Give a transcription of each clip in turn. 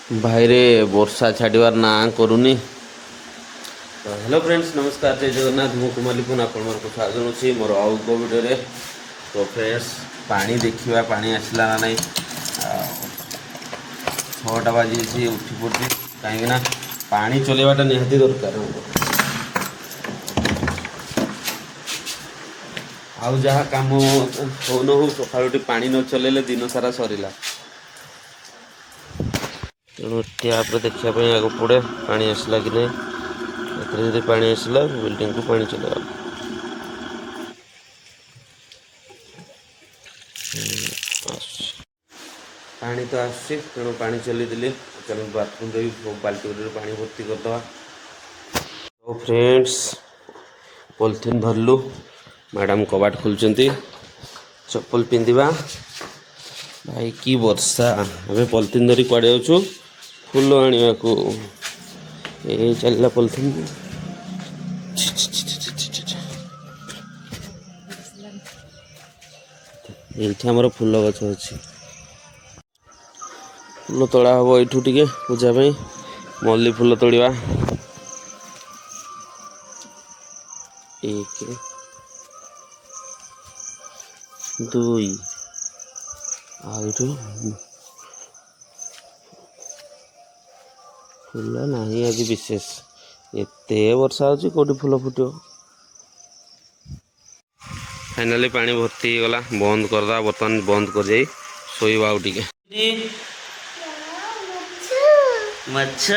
भाईरे वर्षा छाड़बार ना करूनी। तो hello friends नमस्कार जय जगन्नाथ मु कुमाली पुन आपण स्वागत जनाऊँ मोर आउ वीडियो। तो फ्रेंड्स पानी देखा पानी आसला ना नहीं 6टा बाजी उठी पड़ी कहीं पानी चलवाटा निहाती दरकार। आउ जहाँ कम हो न हो सका पानी न चलेले दिन सारा सरला। तेणु टैप देखापी आगे पड़े पानी आसला कि नहीं यदि पानी आसला बिल्डिंग को पानी चलेगा। पानी तो आसुची तेणु पानी चली दिली चलो बाथरूम भी बाल्टी पानी भर्ती करदे। तो फ्रेंड्स पॉलिथिन धरलु मैडम कबाट खोलुचंती चप्पल पिंधिबा भाई की वर्षा हमें पॉलिथिन धरी कुआडे जाऊँ फुल आने को ये चलला पॉलिथिन ये आमर फुल गछ अच्छी फुल तोड़ा हम यू टे पूजा मल्ली फुल तोड़ा एक दुई फुल नहीं आज विशेष एते वर्षा होची कोटी फुल फुटो। फाइनाली पानी भर्ती गला बंद करदा बर्तमान बंद कर जाई सोईबा आउ टिके। माछ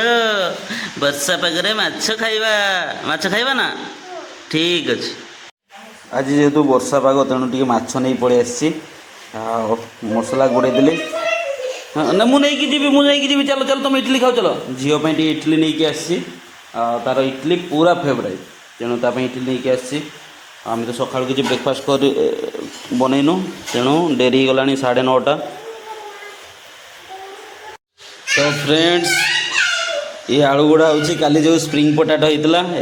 वर्षा पागरे माछ खाइबा ना ठीक अच्छे। आज जेहेतु वर्षा पाग तेणु टे माछ नहीं पड़े आसी मसला गोड़े देली ना मुझे जी चलो चलो तुम इडली खाओ चलो झील इडली नहीं आसी तार इडली पूरा फेवरेट तेणु ताप इडली नहीं आसी आम तो सका किसी ब्रेकफास्ट कर बनईनु तेणु डेरी गला 9:30। तो फ्रेंड्स ये आलू गुड़ा हूँ काली जो स्प्रिंग पोटाटो होता है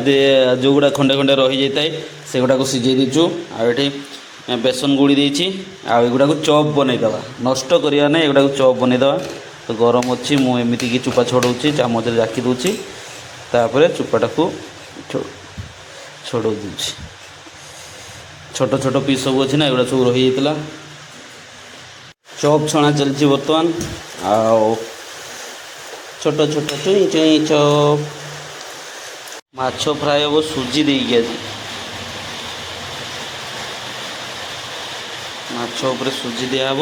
जो गुड़ा खंडे खंडे रही जाए से गुड़ा सिझे दीचु आठी बेसन गुड़ी देती आगुड़ा को चॉप बनईदे नष्ट करवा ना एगुड़ा चॉप बनईदे। तो गरम अच्छी मुझे की चुपा छड़ाऊँगी चामच जाकी दूसरी तापर चुपाटा को छड़ दूसरी छोट छोट पीस सब अच्छी ना एगुड़ा सब रही जाता चॉप छणा चलती बर्तमान आओ छोट छोट चुई चुई चॉप माछ फ्राए हम सुजी देगी माछ उपर सुजी दिहब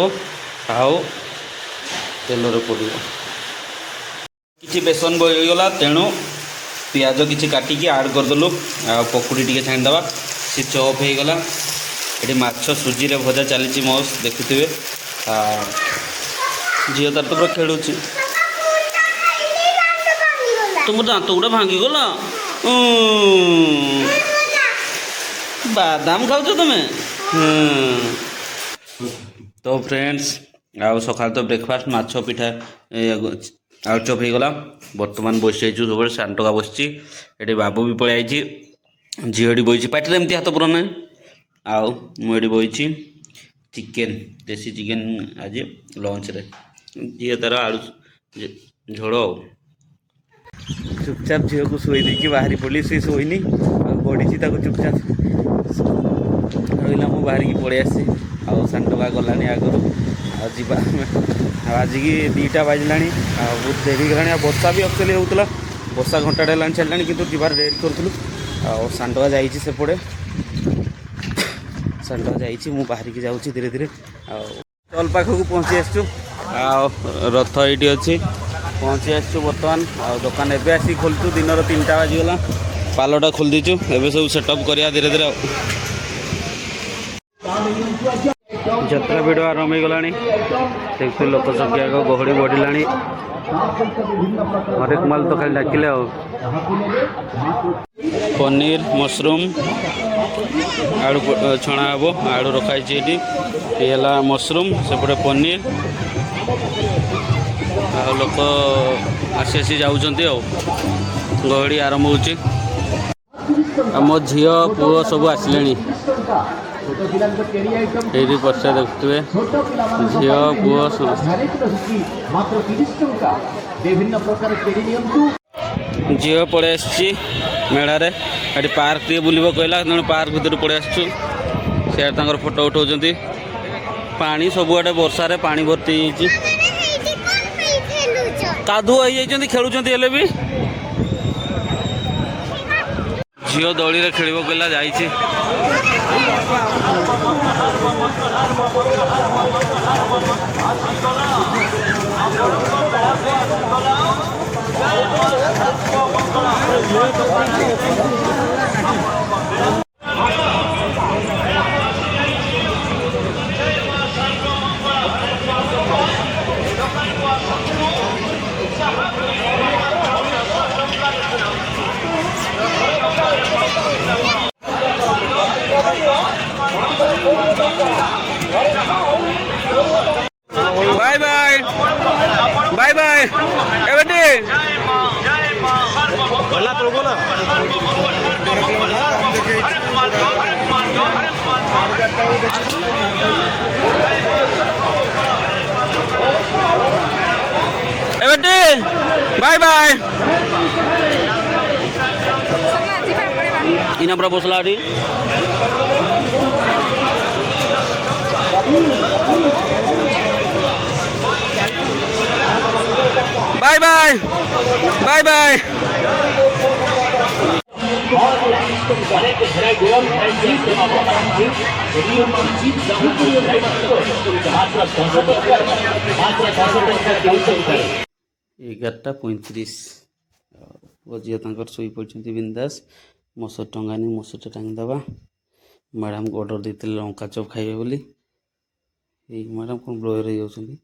आउ तेल पड़ कि बेसन बगला तेणु पियाज किसी काटिकी आड करदेलु पकुड़ी टी छाणीदे सी चॉप हो गला। ये माछ सुजी रे भजा चली मौस देखुवे झील तार तो पूरा खेलु तुम दांत गुड़ा भांगीगला बादाम खाऊ तुम्हें। तो फ्रेंड्स आउ सका तो ब्रेकफास्ट माछ पिठा आउ चप हो गला बर्तमान बस सब शांटका बस बाबू भी पलि आई झील बही पाटे एमती हाथ पुरा ना आउ मुझे बही चिकेन देसी चिकेन आज लंच रे झील तार आलू झोल आ चुपचाप झील को शोई देकी बाहरी पड़ी सी शोनी बढ़ी चुपचाप रहा मुझे बाहर की पलि आसी आउ सांटका गलानी आगु आज की 2टा बाजला बहुत देरी गला वर्षा भी एक्चुअली होता वर्षा घंटाटे है छाड़ा कि जीवार रेडी करूँ सांटका जाइए सेपटे सांटका जाइए मुझे बाहर की जाऊँगी धीरे धीरे चल पाखक पहुँची आसचु रथ ये अच्छी पहुँची आसचु बर्तमान दुकान एवं आसिक खोलचु दिन 3टा बाजीगला पालटा खोल दीचु एवं सब सेटअप करा धीरे धीरे जत्रा भिड आरंभ हो गला देखते लोक संख्या गहड़ी बढ़ला हरेक माल तो खाली डाकिले पनीर मशरूम आलू छणा हम आलू रखाई ये मशरूम सेपटे पनीर लोक आसी आसी जाऊँच गहड़ी आरंभ हो झी पुओ सब आसिले ଏଇଠି ପଛରେ ଦେଖୁଥିବେ ଝିଅ ପୁଅ ସମସ୍ତେ ଝିଅ ପଳେଇ ଆସିଛି ମେଳାରେ ଏଠି ପାର୍କ ଟିକେ ବୁଲିବ କହିଲା ତେଣୁ ପାର୍କ ଭିତରୁ ପଳେଇ ଆସିଛୁ ସିଆଡ଼େ ତାଙ୍କର ଫଟୋ ଉଠାଉଛନ୍ତି ପାଣି ସବୁଆଡ଼େ ବର୍ଷାରେ ପାଣି ଭର୍ତ୍ତି ହେଇଯାଇଛି କାଦୁଅ ହେଇଯାଇଛନ୍ତି ଖେଳୁଛନ୍ତି ହେଲେ ବି ଝିଅ ଦୋଳିରେ ଖେଳିବ କହିଲା ଯାଇଛି बाय बाय बाय बाय एवटी बोला तो बोला एवटी बाय बाय इना पर बसला आडी बाय बाय बाय बाय एगारटा 35 पुओ झील शोई पड़ते बिंदास मसर टंगानी मसर टांगीदबा मैडम को ऑर्डर देते लंका चप खाइबे बोली मैडम कौन ब्लोर हो जाती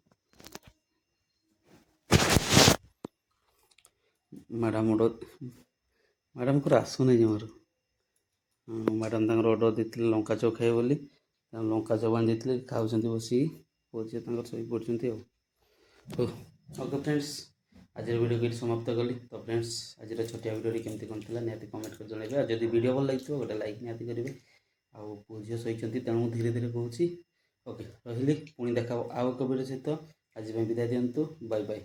मैडम को आसुनी जमार मैडम तक ऑर्डर देते लंका चप खाइबे बोली लंका चप आनी देते खाऊँ बस पुओ झील शोई पड़ते ओके फ्रेंड्स आज वीडियो को समाप्त कली तो फ्रेंड्स आज छोटिया वीडियो केमती कौन थी निहाती कमेंट कर जनइबे जब वीडियो भल लगे गोटे लाइक निहाती करेंगे आउ पुओ झील शोती तेणु धीरे धीरे कहूँ ओके रही पुणी देखा आउ एक वीडियो सहित आज विदाय दिंतु बाय बाय।